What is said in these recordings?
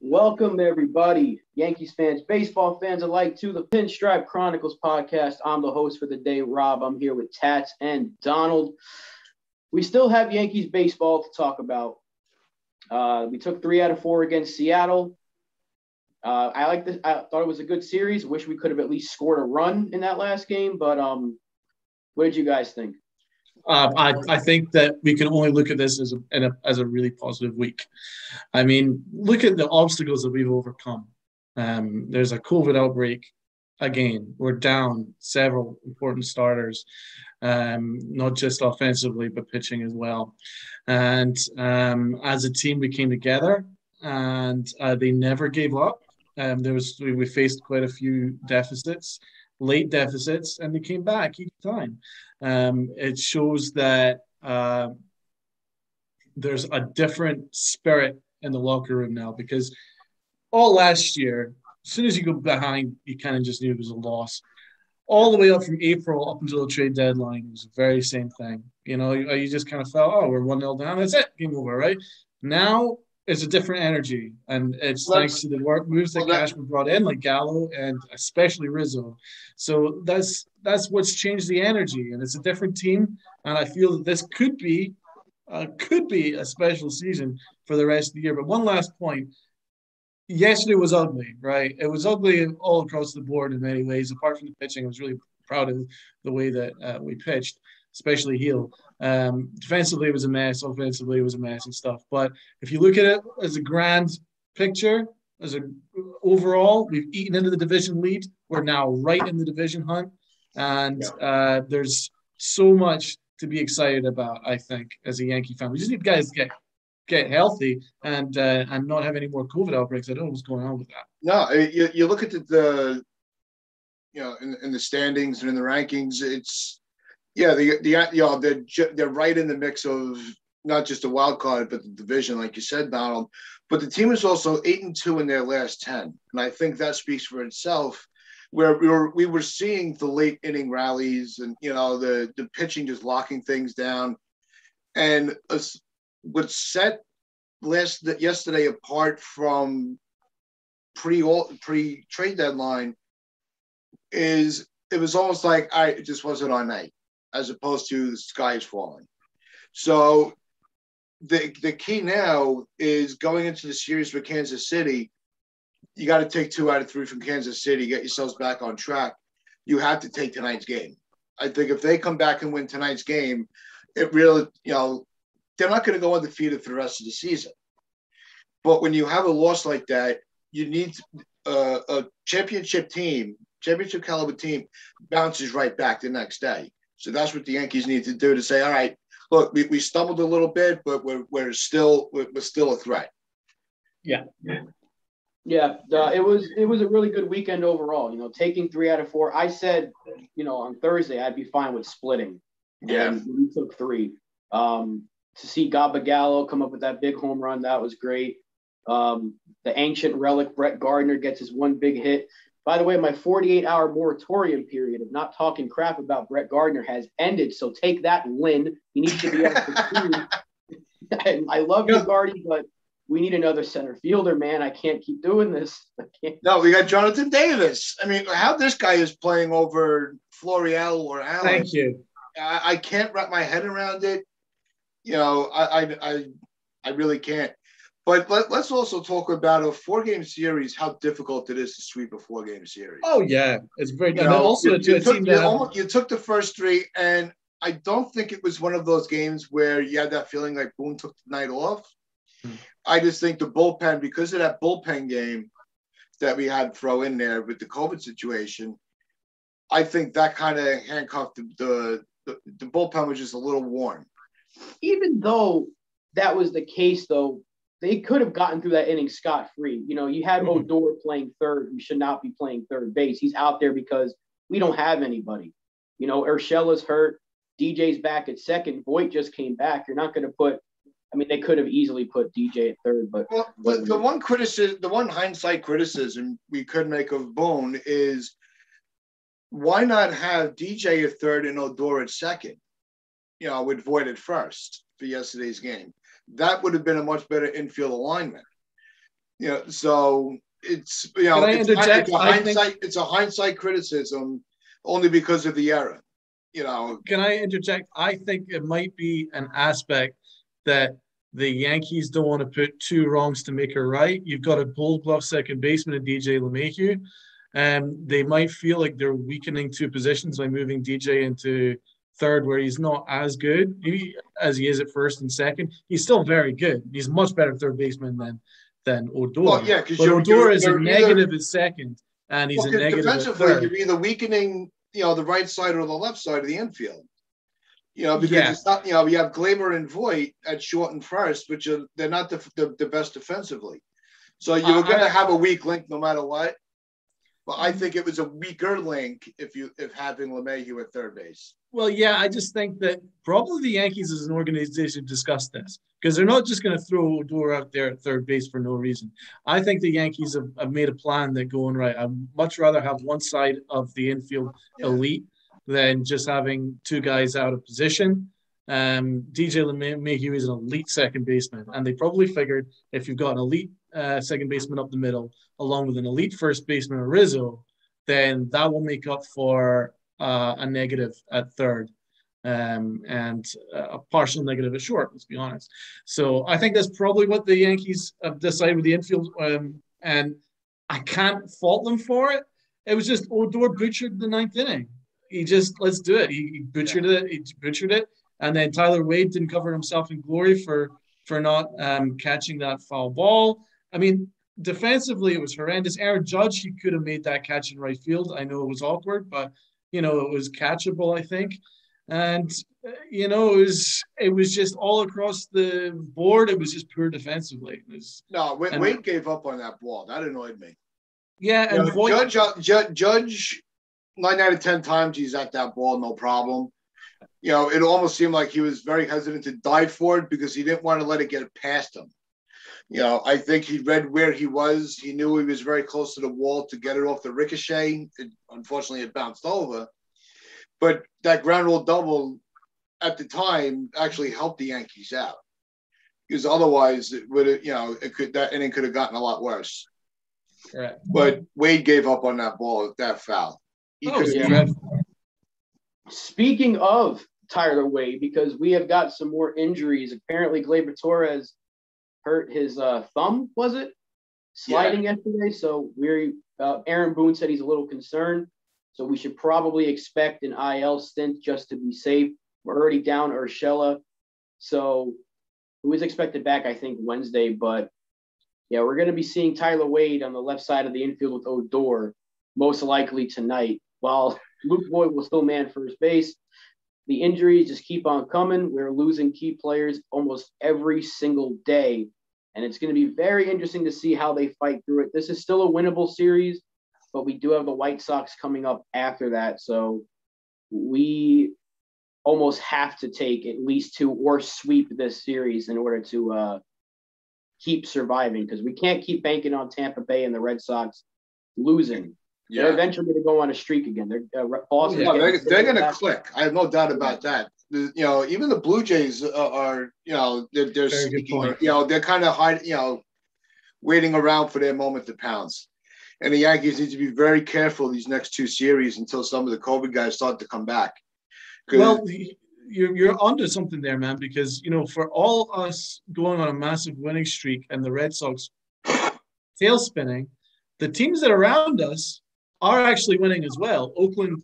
Welcome, everybody, Yankees fans, baseball fans alike, to the Pinstripe Chronicles podcast. I'm the host for the day, Rob. I'm here with Tats and Donald. We still have Yankees baseball to talk about. We took 3 out of 4 against Seattle. I like this. I thought it was a good series. Wish we could have at least scored a run in that last game. But what did you guys think? I think that we can only look at this as a really positive week. I mean, look at the obstacles that we've overcome. There's a COVID outbreak. Again, we're down several important starters, not just offensively, but pitching as well. And as a team, we came together, and they never gave up. We faced quite a few deficits, late deficits, and they came back each time. It shows that there's a different spirit in the locker room now, because all last year, as soon as you go behind, you kind of just knew it was a loss. All the way up from April up until the trade deadline, it was the very same thing. You just kind of felt, oh, we're 1-0 down. That's it. Game over, right? Now it's a different energy, and it's thanks to the work moves that Cashman brought in, like Gallo and especially Rizzo. So that's what's changed the energy, and it's a different team. And I feel that this could be a special season for the rest of the year. But one last point. Yesterday was ugly, right? It was ugly all across the board in many ways. Apart from the pitching, I was really proud of the way that we pitched, especially Heel. Defensively, it was a mess. Offensively, it was a mess and stuff. But if you look at it as a grand picture, overall, we've eaten into the division lead. We're now right in the division hunt. And there's so much to be excited about, I think, as a Yankee fan. We just need guys to get healthy and not have any more COVID outbreaks. I don't know what's going on with that. No, you look at the in the standings and in the rankings, it's they're right in the mix of not just a wild card but the division, like you said, Donald. But the team is also 8-2 in their last 10, and I think that speaks for itself. Where we were seeing the late inning rallies and the pitching just locking things down, and what set yesterday apart from pre-trade deadline is it was almost like it just wasn't our night, as opposed to the sky is falling. So the key now is going into the series with Kansas City. You got to take 2 out of 3 from Kansas City, get yourselves back on track. You have to take tonight's game. I think if they come back and win tonight's game, it really, they're not going to go undefeated for the rest of the season. But when you have a loss like that, you need a championship caliber team bounces right back the next day. So that's what the Yankees need to do, to say, all right, look, we stumbled a little bit, but we're still a threat. Yeah. Yeah, it was a really good weekend overall. Taking 3 out of 4. I said, on Thursday I'd be fine with splitting. Yeah, and we took 3. To see Gallo come up with that big home run, that was great. The ancient relic Brett Gardner gets his one big hit. By the way, my 48-hour moratorium period of not talking crap about Brett Gardner has ended. So take that, Lynn. He needs to be up for 2. I love you, Gardy, but we need another center fielder, man. I can't keep doing this. No, we got Jonathan Davis. I mean, how this guy is playing over Florial or Allen. Thank you. I can't wrap my head around it. I really can't. But let's also talk about a 4-game series, how difficult it is to sweep a 4-game series. Oh, yeah. It's very difficult. You took the first 3, and I don't think it was one of those games where you had that feeling like Boone took the night off. I just think the bullpen, because of that bullpen game that we had to throw in there with the COVID situation, I think that kind of handcuffed the bullpen was just a little worn. Even though that was the case, though, they could have gotten through that inning scot-free. You had Odor playing third, who should not be playing third base. He's out there because we don't have anybody. Urshela's hurt. DJ's back at second. Voit just came back. You're not going to put – they could have easily put DJ at third. But the one hindsight criticism we could make of Boone is why not have DJ at third and Odor at second? With Voit at first for yesterday's game. That would have been a much better infield alignment. So it's Can I interject? it's a hindsight criticism only because of the era. Can I interject? I think it might be an aspect that the Yankees don't want to put two wrongs to make a right. You've got a Gold Glove second baseman in DJ LeMahieu, and they might feel like they're weakening two positions by moving DJ into third, where he's not as good as he is at first and second. He's still very good. He's much better third baseman than Odor. Well, yeah, because Odor is a negative at second, and he's a negative defensively. At third. You're either weakening, the right side or the left side of the infield. Because it's not, you have Glaber and Voit at short and first, which they're not the best defensively. So you're going to have a weak link no matter what. But I think it was a weaker link if having LeMahieu at third base. Well, yeah, I just think that probably the Yankees as an organization discussed this because they're not just going to throw Odor out there at third base for no reason. I think the Yankees have made a plan that going right. I'd much rather have one side of the infield elite than just having two guys out of position. DJ LeMahieu is an elite second baseman, and they probably figured if you've got an elite second baseman up the middle, along with an elite first baseman, Rizzo, then that will make up for a negative at third and a partial negative at short, let's be honest. So I think that's probably what the Yankees have decided with the infield, and I can't fault them for it. It was just Odor butchered the ninth inning. He just, let's do it. He butchered it. He butchered it. And then Tyler Wade didn't cover himself in glory for not catching that foul ball. I mean, defensively, it was horrendous. Aaron Judge, he could have made that catch in right field. I know it was awkward, but, it was catchable, I think. And, it was just all across the board. It was just poor defensively. Wade gave up on that ball. That annoyed me. Yeah, and Judge 9 out of 10 times he's at that ball, no problem. It almost seemed like he was very hesitant to dive for it because he didn't want to let it get past him. I think he read where he was. He knew he was very close to the wall to get it off the ricochet. Unfortunately, it bounced over. But that ground rule double at the time actually helped the Yankees out. Because otherwise, it would have, that inning could have gotten a lot worse. Correct. But Wade gave up on that ball, that foul. Speaking of Tyler Wade, because we have got some more injuries. Apparently, Gleyber Torres hurt his thumb, was it? Sliding yesterday. So Aaron Boone said he's a little concerned. So we should probably expect an IL stint just to be safe. We're already down Urshela. So who is expected back, I think, Wednesday. But, yeah, we're going to be seeing Tyler Wade on the left side of the infield with Odor, most likely tonight, while Luke Voit will still man first base. The injuries just keep on coming. We're losing key players almost every single day. And it's going to be very interesting to see how they fight through it. This is still a winnable series, but we do have the White Sox coming up after that. So we almost have to take at least two or sweep this series in order to keep surviving, because we can't keep banking on Tampa Bay and the Red Sox losing. Yeah. They're eventually going to go on a streak again. They're going to click. I have no doubt about that. Even the Blue Jays are, they're sneaking, they're kind of hiding, waiting around for their moment to pounce. And the Yankees need to be very careful these next two series until some of the COVID guys start to come back. Well, you're onto something there, man, because, for all us going on a massive winning streak and the Red Sox tail spinning, the teams that are around us are actually winning as well. Oakland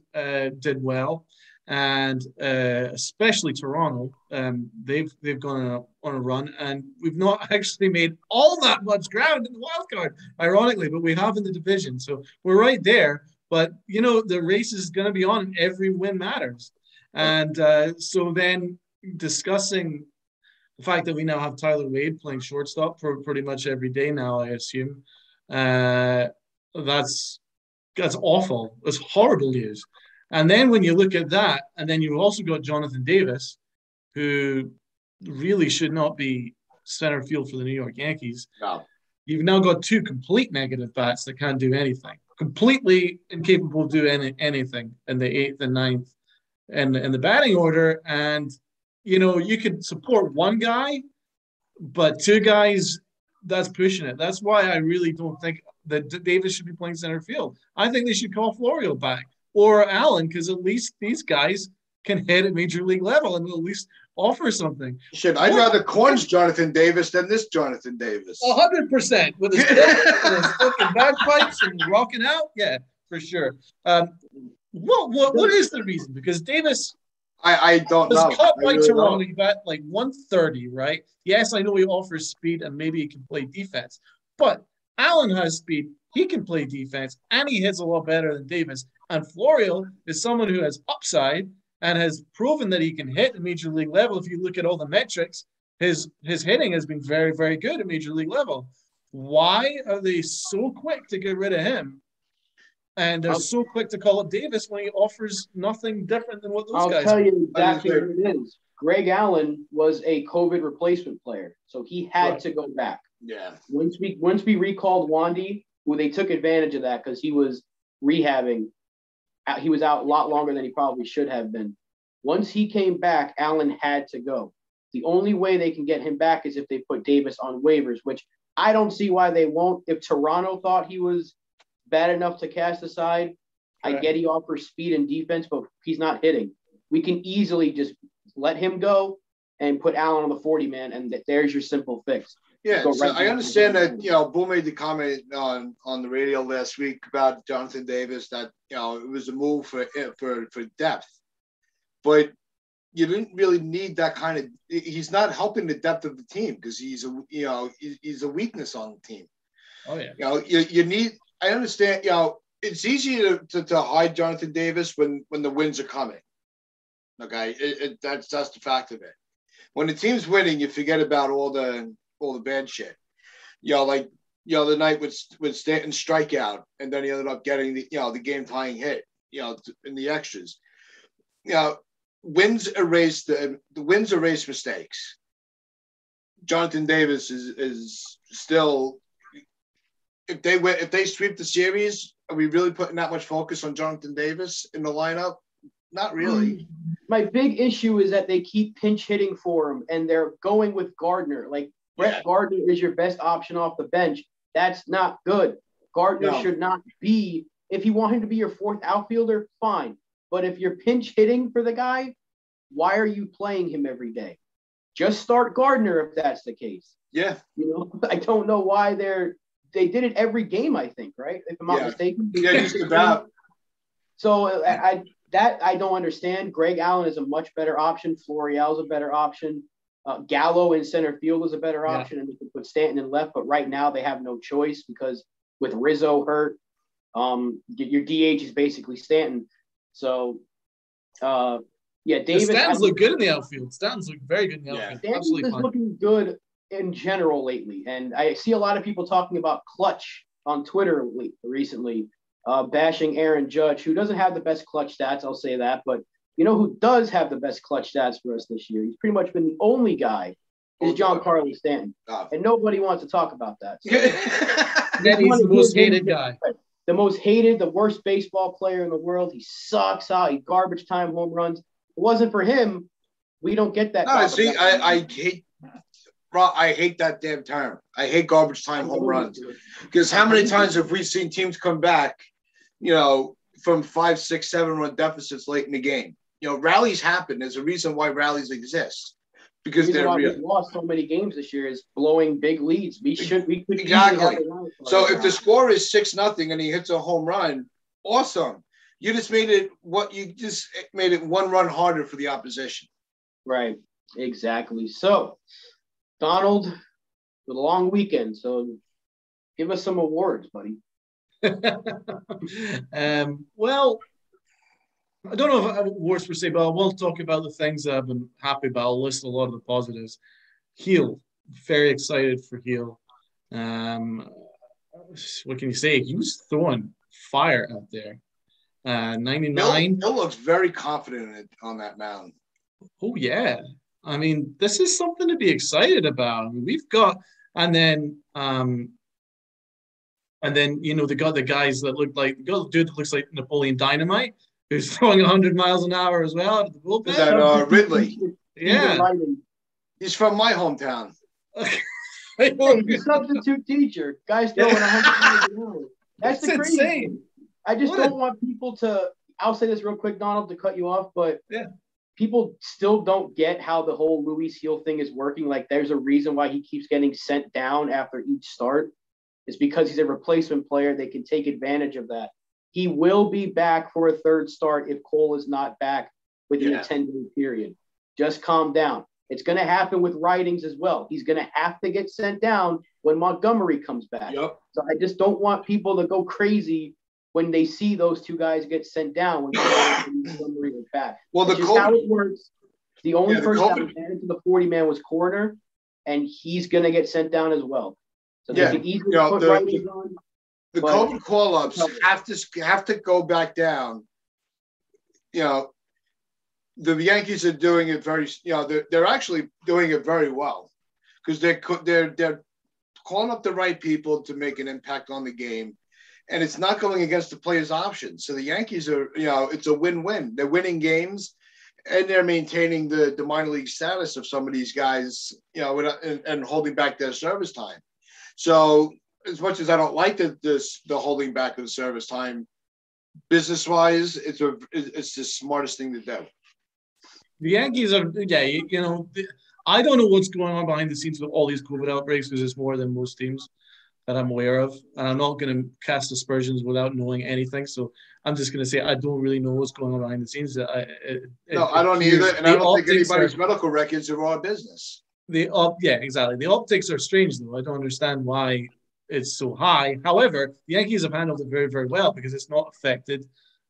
did well, and especially Toronto. They've gone on a run, and we've not actually made all that much ground in the wild card, ironically, but we have in the division. So we're right there. But, the race is going to be on. Every win matters. And so then discussing the fact that we now have Tyler Wade playing shortstop for pretty much every day now, I assume, that's awful. That's horrible news. And then when you look at that, and then you've also got Jonathan Davis, who really should not be center field for the New York Yankees. No. You've now got two complete negative bats that can't do anything, completely incapable of doing anything in the 8th and 9th and the batting order. And, you could support one guy, but two guys that's pushing it. That's why I really don't think that Davis should be playing center field. I think they should call Florio back or Allen, because at least these guys can hit at major league level and at least offer something. Shit, I'd rather Corn's Jonathan Davis than this Jonathan Davis. 100% with his fucking bagpipes and rocking out. Yeah, for sure. What is the reason? Because Davis I don't was know. cut by really Toronto. don't. He bat like 130, right? Yes, I know he offers speed and maybe he can play defense, but Allen has speed. He can play defense and he hits a lot better than Davis. And Florio is someone who has upside and has proven that he can hit at major league level. If you look at all the metrics, his hitting has been very, very good at major league level. Why are they so quick to get rid of him? And they're so quick to call up Davis when he offers nothing different than what those guys do. I'll tell you exactly what it is. Greg Allen was a COVID replacement player, so he had to go back. Yeah. Once we recalled Wandy, who they took advantage of that because he was rehabbing. He was out a lot longer than he probably should have been. Once he came back, Allen had to go. The only way they can get him back is if they put Davis on waivers, which I don't see why they won't. If Toronto thought he was bad enough to cast aside, I get he offers speed and defense, but he's not hitting. We can easily just let him go and put Allen on the 40-man, and there's your simple fix. Yeah, so I understand that, Bull made the comment on the radio last week about Jonathan Davis that, it was a move for depth. But you didn't really need that kind of – he's not helping the depth of the team because he's a weakness on the team. Oh, yeah. You need – I understand, it's easy to hide Jonathan Davis when the wins are coming. Okay? That's the fact of it. When the team's winning, you forget about all the bad shit. The night with Stanton's strikeout, and then he ended up getting the game tying hit, in the extras. Wins erase the wins erase mistakes. Jonathan Davis is still, if they sweep the series, are we really putting that much focus on Jonathan Davis in the lineup? Not really. My big issue is that they keep pinch hitting for him, and they're going with Gardner. Like, Brett Gardner is your best option off the bench. That's not good. Gardner should not be, if you want him to be your fourth outfielder, fine. But if you're pinch hitting for the guy, why are you playing him every day? Just start Gardner if that's the case. Yeah. I don't know why they did it every game, I think, right? If I'm not mistaken. Yeah, just about. So I don't understand. Greg Allen is a much better option. Florial's a better option. Gallo in center field is a better option, and they could put Stanton in left. But right now they have no choice because with Rizzo hurt, your DH is basically Stanton. So, Davis. Stanton's look good in the outfield. Stanton's look very good in the outfield. Stanton's is looking good in general lately, and I see a lot of people talking about clutch on Twitter recently, bashing Aaron Judge, who doesn't have the best clutch stats. I'll say that, but. Who does have the best clutch stats for us this year? He's pretty much been the only guy is Giancarlo Stanton. And nobody wants to talk about that. So, he's the most hated guy. The most hated, the worst baseball player in the world. He sucks out. He garbage time home runs. If it wasn't for him, we don't get that. No, see, I hate that damn term. I hate garbage time home runs. Because how many times have we seen teams come back, from 5, 6, 7 run deficits late in the game? Rallies happen. There's a reason why rallies exist, because they're real. We've lost so many games this year is blowing big leads. We could exactly. So if the score is 6-0 and he hits a home run, awesome. You just made it 1 run harder for the opposition. Right. Exactly. So, Donald, with a long weekend, so give us some awards, buddy. Well, I don't know if I have awards per se, but I will talk about the things that I've been happy about. I'll list a lot of the positives. Heel, very excited for Heel. What can you say? He was throwing fire out there. 99. Bill looks very confident on that mound. Oh, yeah. I mean, this is something to be excited about. I mean, we've got, and then they got the guys that look like, the dude that looks like Napoleon Dynamite, who's throwing 100 miles an hour as well out of the bullpen. Is that Ridley? Yeah. He's from my hometown. Hey, he's a substitute teacher. Guy's throwing 100 miles an hour. That's the crazy thing. I just don't want people to. I'll say this real quick, Donald, to cut you off, but people still don't get how the whole Luis Heel thing is working. Like, there's a reason why he keeps getting sent down after each start. It's because he's a replacement player. They can take advantage of that. He will be back for a third start if Cole is not back within a 10-day period. Just calm down. It's going to happen with Ridings as well. He's going to have to get sent down when Montgomery comes back. Yep. So I just don't want people to go crazy when they see those two guys get sent down when Montgomery is back. Well, Which is how it works. The only person that was added to the 40-man was Corner, and he's going to get sent down as well. So they can easily put Ridings on. The COVID call-ups have to go back down. The Yankees are doing it very. They're actually doing it very well because they're calling up the right people to make an impact on the game, and it's not going against the players' options. So the Yankees are, it's a win-win. They're winning games, and they're maintaining the minor league status of some of these guys, and holding back their service time. So as much as I don't like the holding back of the service time, business-wise, it's the smartest thing to do. The Yankees are, I don't know what's going on behind the scenes with all these COVID outbreaks because it's more than most teams that I'm aware of. And I'm not going to cast aspersions without knowing anything. So I'm just going to say I don't really know what's going on behind the scenes. I don't either. And I don't think anybody's medical records are our business. Exactly. The optics are strange, though. I don't understand why it's so high. However, the Yankees have handled it very, very well because it's not affected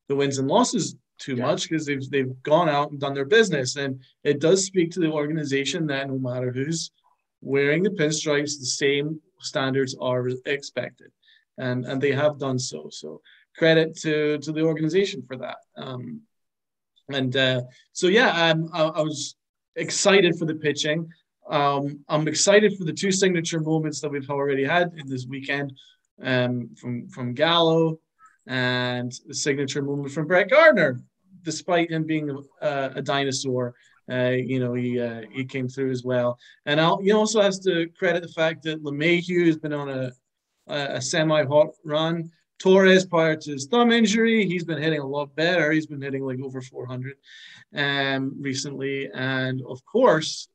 the wins and losses too much because they've gone out and done their business. And it does speak to the organization that no matter who's wearing the pinstripes, the same standards are expected. And they have done so. So credit to the organization for that. I was excited for the pitching. I'm excited for the two signature moments that we've already had in this weekend from Gallo and the signature moment from Brett Gardner. Despite him being a dinosaur, he came through as well. And he also has to credit the fact that LeMahieu has been on a semi-hot run. Torres, prior to his thumb injury, he's been hitting a lot better. He's been hitting like over 400 recently. And of course,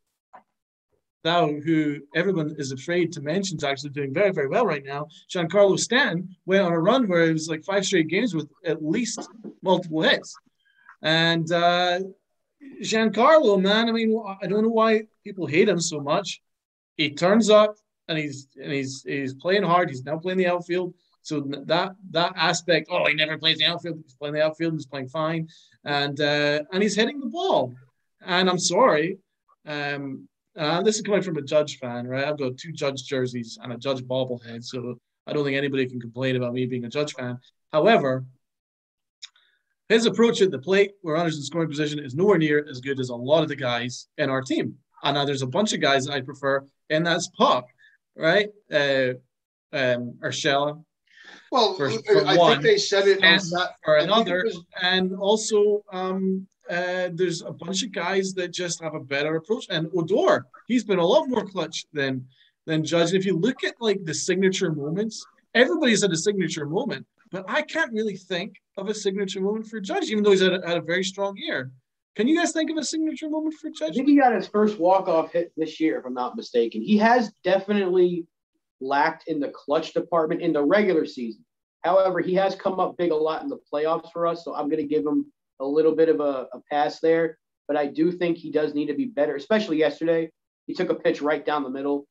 Thou, who everyone is afraid to mention, is actually doing very, very well right now. Giancarlo Stanton went on a run where it was like 5 straight games with at least multiple hits. And Giancarlo, man, I mean, I don't know why people hate him so much. He turns up and he's playing hard. He's now playing the outfield. So that aspect, he never plays the outfield. He's playing the outfield. He's playing fine, and he's hitting the ball. And I'm sorry. This is coming from a Judge fan, right? I've got 2 Judge jerseys and a Judge bobblehead, so I don't think anybody can complain about me being a Judge fan. However, his approach at the plate, where runners in scoring position, is nowhere near as good as a lot of the guys in our team. And now there's a bunch of guys that I prefer, and that's Pop, right? Urshela. Well, I think they said it on that for another, and also there's a bunch of guys that just have a better approach. And Odor, he's been a lot more clutch than Judge. And if you look at like the signature moments, everybody's had a signature moment, but I can't really think of a signature moment for Judge, even though he's had a very strong year. Can you guys think of a signature moment for Judge? I think he got his first walk-off hit this year, if I'm not mistaken. He has definitely lacked in the clutch department in the regular season. However, he has come up big a lot in the playoffs for us, so I'm going to give him a little bit of a pass there. But I do think he does need to be better, especially yesterday. He took a pitch right down the middle,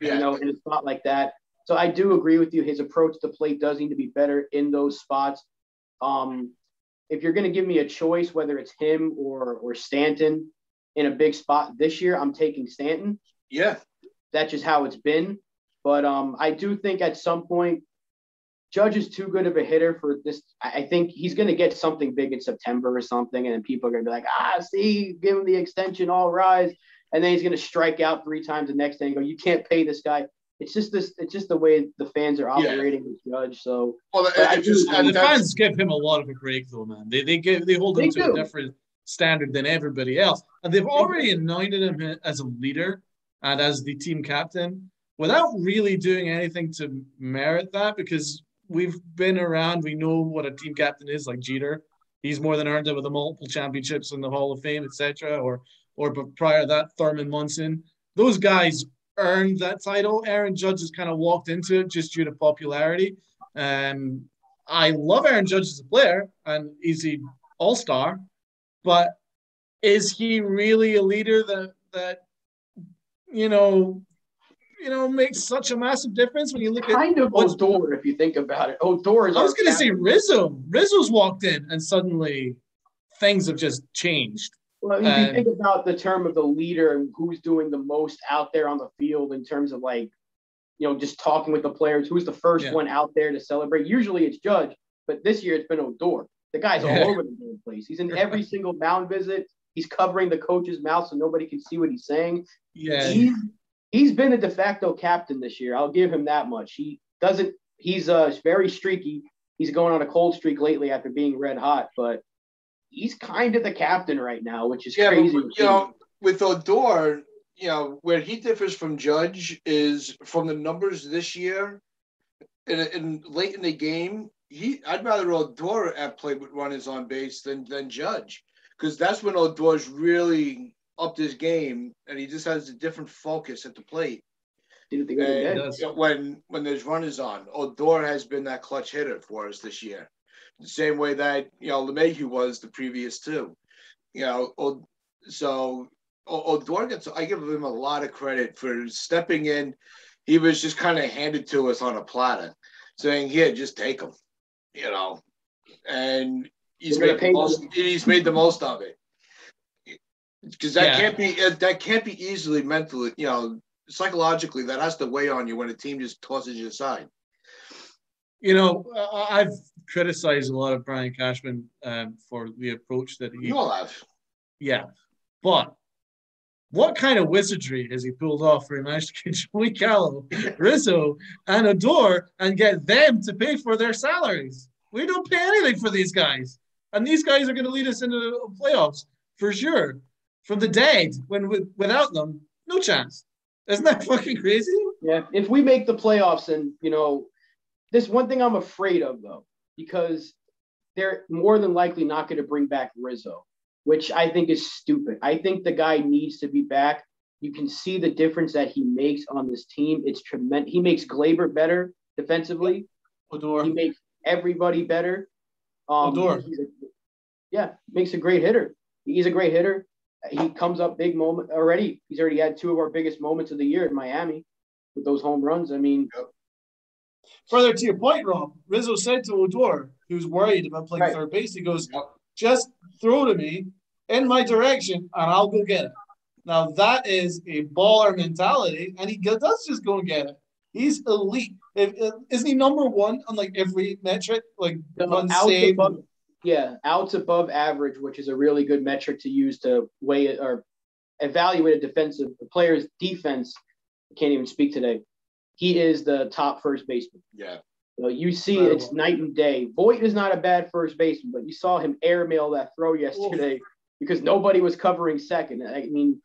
in a spot like that. So I do agree with you. His approach to plate does need to be better in those spots. If you're going to give me a choice, whether it's him or Stanton in a big spot this year, I'm taking Stanton. Yeah. That's just how it's been. But I do think at some point, Judge is too good of a hitter for this. I think he's going to get something big in September or something, and then people are going to be like, see, give him the extension, all rise. And then he's going to strike out 3 times the next day and go, you can't pay this guy. It's just the way the fans are operating with Judge. So the fans give him a lot of a break, though, man. They hold him to a different standard than everybody else, and they've already anointed him as a leader and as the team captain. without really doing anything to merit that, because we've been around, we know what a team captain is, like Jeter. He's more than earned it with the multiple championships in the Hall of Fame, etc. Or prior to that, Thurman Munson. Those guys earned that title. Aaron Judge has kind of walked into it just due to popularity. I love Aaron Judge as a player, and he's the all-star, but is he really a leader that makes such a massive difference when you look at kind of Odor, if you think about it. Odor is. I was going to say Rizzo. Rizzo's walked in, and suddenly things have just changed. Well, if you think about the term of the leader and who's doing the most out there on the field in terms of just talking with the players, who's the first one out there to celebrate? Usually it's Judge, but this year it's been Odor. The guy's all over the damn place. He's in every single mound visit. He's covering the coach's mouth so nobody can see what he's saying. Yeah. He's been a de facto captain this year. I'll give him that much. He's very streaky. He's going on a cold streak lately after being red hot, but he's kind of the captain right now, which is crazy. But, with Odor, where he differs from Judge is from the numbers this year and late in the game, I'd rather Odor have played with runners on base than Judge, because that's when Odor's really upped his game and he just has a different focus at the plate. When there's runners on, Odor has been that clutch hitter for us this year, the same way that LeMahieu was the previous two. So Odor I give him a lot of credit for stepping in. He was just kind of handed to us on a platter, saying, "Here, just take him," and he's made the most of it. Because that can't be easily mentally, psychologically, that has to weigh on you when a team just tosses you aside. I've criticized a lot of Brian Cashman for the approach that he. You all have. Yeah, but what kind of wizardry has he pulled off for he managed to get Joey Gallo, Rizzo, and Odor and get them to pay for their salaries? We don't pay anything for these guys, and these guys are going to lead us into the playoffs for sure. From the dead, without them, no chance. Isn't that fucking crazy? Yeah. If we make the playoffs, and this one thing I'm afraid of though, because they're more than likely not going to bring back Rizzo, which I think is stupid. I think the guy needs to be back. You can see the difference that he makes on this team. It's tremendous. He makes Glaber better defensively. Odor. He makes everybody better. Odor. Makes a great hitter. He's a great hitter. He comes up big moment already. He's already had two of our biggest moments of the year in Miami with those home runs. I mean, further to your point, Rob, Rizzo said to Odor, who's worried about playing third base, he goes, "Just throw to me in my direction and I'll go get it." Now that is a baller mentality, and he does just go and get it. He's elite. Isn't he number one on every metric, run saved? Outs above average, which is a really good metric to use to weigh it or evaluate a player's defense. I can't even speak today. He is the top first baseman. Yeah. You see it's night and day. Voit is not a bad first baseman, but you saw him airmail that throw yesterday because nobody was covering second. I mean,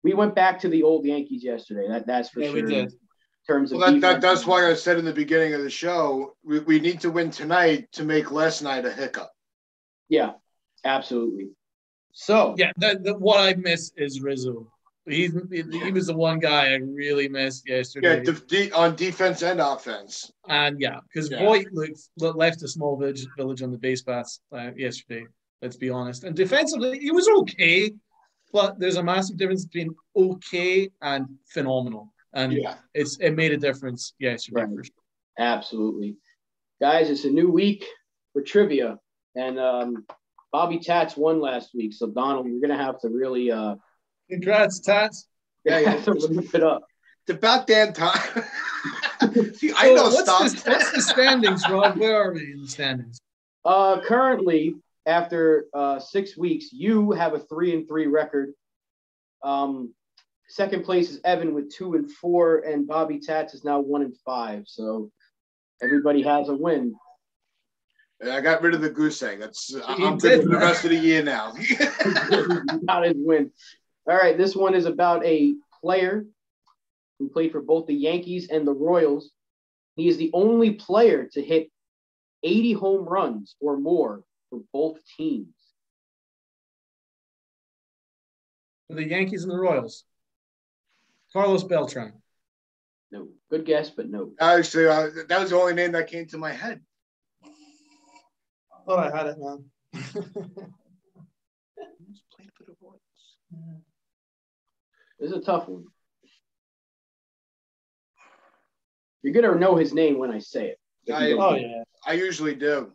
we went back to the old Yankees yesterday. That's for sure. We did. In terms of that's why I said in the beginning of the show, we need to win tonight to make last night a hiccup. Yeah, absolutely. So what I miss is Rizzo. He was the one guy I really missed yesterday. Yeah, on defense and offense. And because Voit left a small village on the base paths yesterday. Let's be honest. And defensively, he was okay, but there's a massive difference between okay and phenomenal. And it made a difference yesterday. Right. For sure. Absolutely, guys. It's a new week for trivia. And Bobby Tats won last week. So, Donald, you're going to have to really congrats, Tats. Yeah, you have to loop it up. It's about damn time. See, what's the standings, Rob? Where are we in the standings? Currently, after 6 weeks, you have a 3-3 record. Second place is Evan with 2-4, and Bobby Tats is now 1-5. So everybody has a win. I got rid of the goose egg. I'm good for the rest of the year now. Not his win. All right, this one is about a player who played for both the Yankees and the Royals. He is the only player to hit 80 home runs or more for both teams. For the Yankees and the Royals. Carlos Beltran. No. Good guess, but no. Actually, that was the only name that came to my head. I thought I had it, man. This is a tough one. You're going to know his name when I say it. Yeah. I usually do.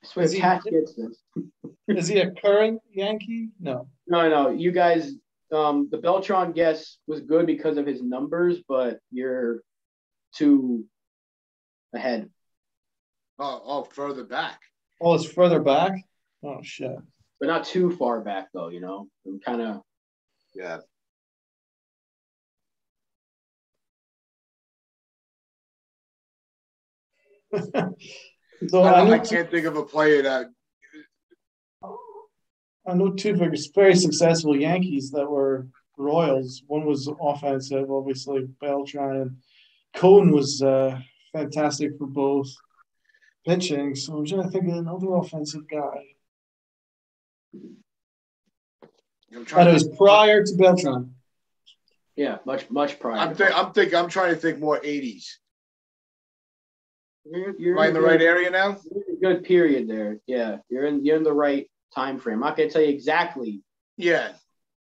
I swear, Tats gets this. Is he a current Yankee? No. No. You guys, the Beltran guess was good because of his numbers, but you're too ahead. Oh, further back. Oh, it's further back? Oh, shit. But not too far back, though, you know? Kind of. Yeah. So I can't think of a player that. I know two very successful Yankees that were Royals. One was offensive, obviously, Beltran, and Cohen was fantastic for both pitching. So I'm trying to think of another offensive guy. And it was prior to Beltran. Yeah, much prior. I'm trying to think more 80s. You're Am I in the right area now? You're in a good period there. Yeah, you're in the right time frame. I'm not gonna tell you exactly. Yeah.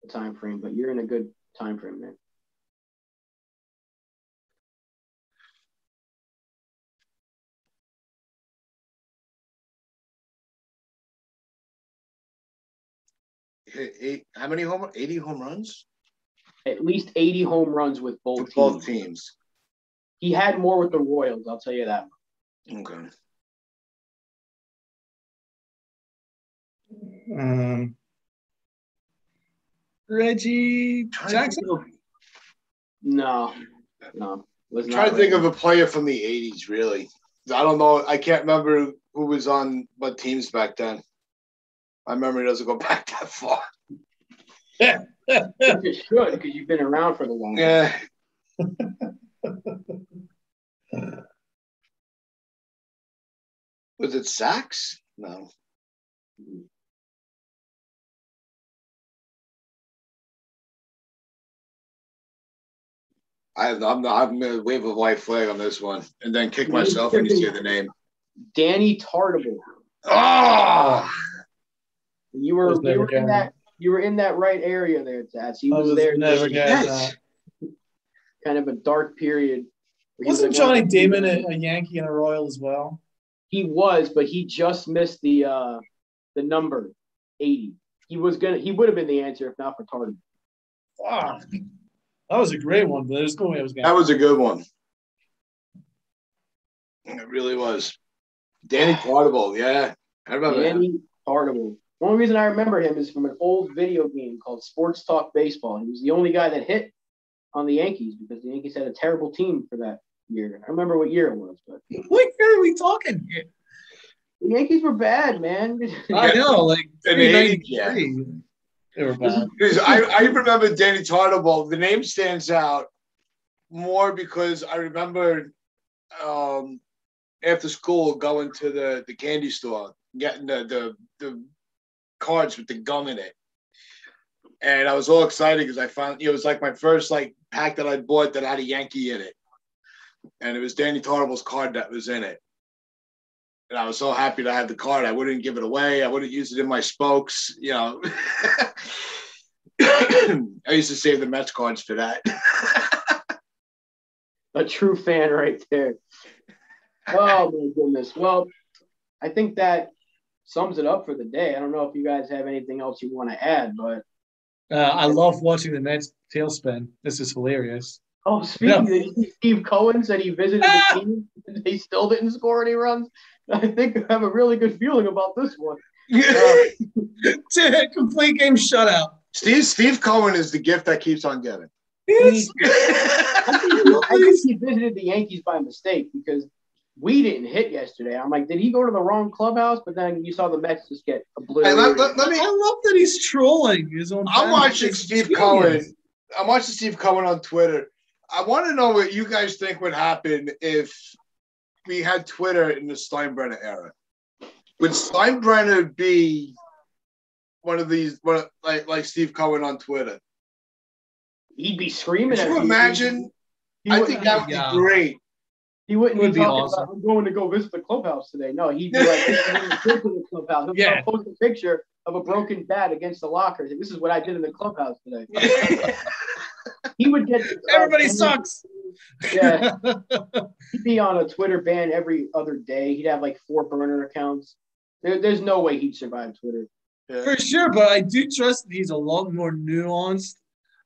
The time frame, but you're in a good time frame there. How many 80 home runs? At least 80 home runs with both teams. He had more with the Royals, I'll tell you that. Okay. Reggie Jackson? No. I'm trying to think of a player from the 80s, really. I don't know. I can't remember who was on what teams back then. My memory doesn't go back that far. It should, because you've been around for the long time. Yeah. Was it Sachs? No. I'm going to wave a white flag on this one and then kick myself when you say the name. Danny Tartable. Oh! You were in that right area there, Tats. He was there. Never that. Kind of a dark period. Wasn't Johnny Damon a Yankee and a Royal as well? He was, but he just missed the number 80. He would have been the answer if not for Tartable. Fuck. That was a great one, but there's no way I was going. That was a good one. It really was. Danny Tartable, yeah. I remember Danny Tartable. The only reason I remember him is from an old video game called Sports Talk Baseball. He was the only guy that hit on the Yankees because the Yankees had a terrible team for that year. I remember what year it was, but what year are we talking here? The Yankees were bad, man. I know, like in the 80s, yeah. They were bad. I remember Danny Tartable. The name stands out more because I remember after school going to the candy store, getting the cards with the gum in it. And I was all excited because I found it was like my first pack that I bought that had a Yankee in it. And it was Danny Tartable's card that was in it. And I was so happy to have the card. I wouldn't give it away. I wouldn't use it in my spokes, you know. I used to save the Mets cards for that. A true fan right there. Oh, my goodness. Well, I think that sums it up for the day. I don't know if you guys have anything else you want to add, but I love watching the Mets tailspin. This is hilarious. Oh, speaking of Steve Cohen said he visited the team. They still didn't score any runs. I think I have a really good feeling about this one. Complete game shutout. Steve Cohen is the gift that keeps on giving. I think he visited the Yankees by mistake because we didn't hit yesterday. I'm like, did he go to the wrong clubhouse? But then you saw the Mets just get obliterated. Hey, I love that he's trolling his own. I'm watching Steve Cohen. I'm watching Steve Cohen on Twitter. I want to know what you guys think would happen if we had Twitter in the Steinbrenner era. Would Steinbrenner be one of these, like Steve Cohen on Twitter? He'd be screaming at you. Can you imagine? I think that would be great. He wouldn't be talking awesome. about, I'm going to go visit the clubhouse today. No, he'd be like, this is when I go to the clubhouse. He'll post a picture of a broken bat against the lockers. This is what I did in the clubhouse today. He would get everybody sucks. Yeah, he'd be on a Twitter ban every other day. He'd have like 4 burner accounts. There's no way he'd survive Twitter. Yeah. For sure, but I do trust that he's a lot more nuanced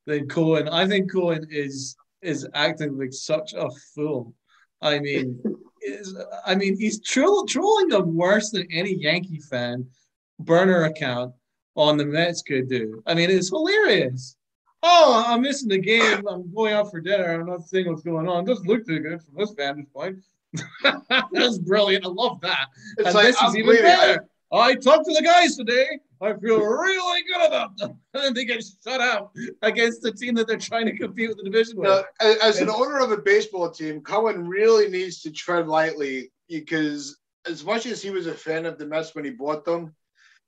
than Cohen. I think Cohen is acting like such a fool. I mean, he's trolling them worse than any Yankee fan burner account on the Mets could do. I mean, it's hilarious. Oh, I'm missing the game. I'm going out for dinner. I'm not seeing what's going on. It doesn't look too good from this vantage point. That's brilliant. I love that. It's and like, this is even better. I talked to the guys today. I feel really good about them. And then they get shut out against the team that they're trying to compete with the division with. As an owner of a baseball team, Cohen really needs to tread lightly because as much as he was a fan of the Mets when he bought them,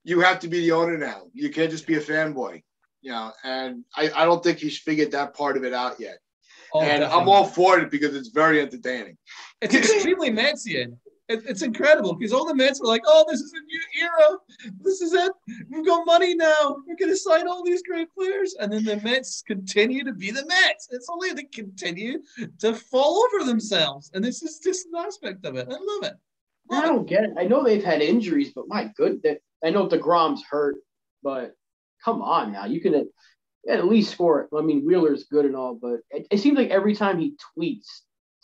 you have to be the owner now. You can't just be a fanboy. And I don't think he's figured that part of it out yet. Oh, and definitely. I'm all for it because it's very entertaining. It's extremely Metsian. It's incredible because all the Mets were like, oh, this is a new era. This is it. We've got money now. We're going to sign all these great players. And then the Mets continue to be the Mets. It's only they continue to fall over themselves. And this is just an aspect of it. I love it. I don't get it. I know they've had injuries, but my goodness. I know DeGrom's hurt, but come on now. You can at least score. I mean, Wheeler's good and all, but it seems like every time he tweets,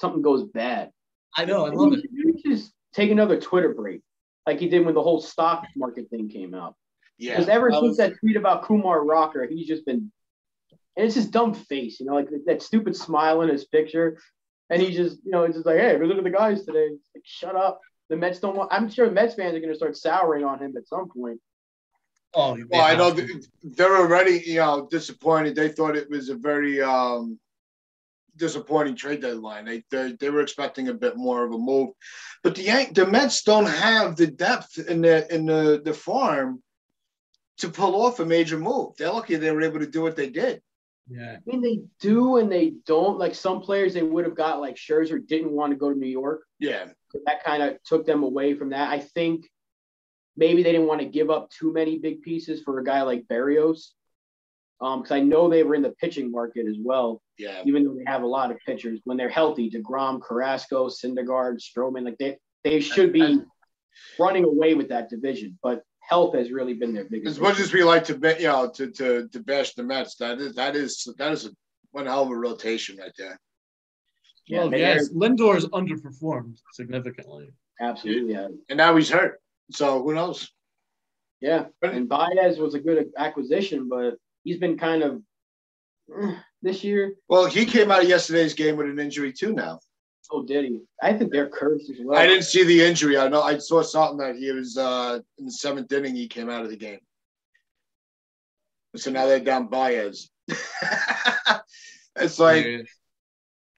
something goes bad. I know. I love it. You just take another Twitter break like he did when the whole stock market thing came out. Yeah. Because ever since that tweet about Kumar Rocker, he's just been – and it's his dumb face, like that stupid smile in his picture. And he just, it's just like, hey, visited the guys today. It's like, shut up. The Mets don't want – I'm sure the Mets fans are going to start souring on him at some point. Oh, well, I know they're already, disappointed. They thought it was a very disappointing trade deadline. They were expecting a bit more of a move, but the Mets don't have the depth in the farm to pull off a major move. They're lucky they were able to do what they did. Yeah, I mean they do and they don't. Like some players they would have got, like Scherzer didn't want to go to New York. Yeah, so that kind of took them away from that. I think. Maybe they didn't want to give up too many big pieces for a guy like Berrios, because I know they were in the pitching market as well. Yeah. Even though they have a lot of pitchers, when they're healthy, DeGrom, Carrasco, Syndergaard, Stroman, like they should be running away with that division. But health has really been their biggest. As much as we like to to bash the Mets, that is one hell of a rotation right there. Yeah, well, yes, Lindor's underperformed significantly. Absolutely, yeah. And now he's hurt. So who knows? Yeah, and Baez was a good acquisition, but he's been kind of this year. Well, he came out of yesterday's game with an injury too now. Oh, did he? I think they're cursed as well. I didn't see the injury. I know I saw something that he was in the 7th inning. He came out of the game. So now they're down Baez. It's like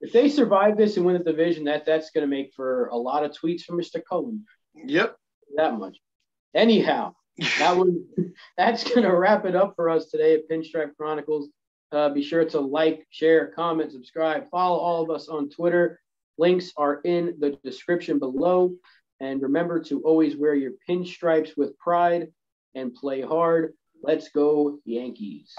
if they survive this and win the division, that's going to make for a lot of tweets from Mr. Cohen. Yep. That much. Anyhow, that's going to wrap it up for us today at Pinstripe Chronicles. Be sure to like, share, comment, subscribe, follow all of us on Twitter. Links are in the description below. And remember to always wear your pinstripes with pride and play hard. Let's go, Yankees.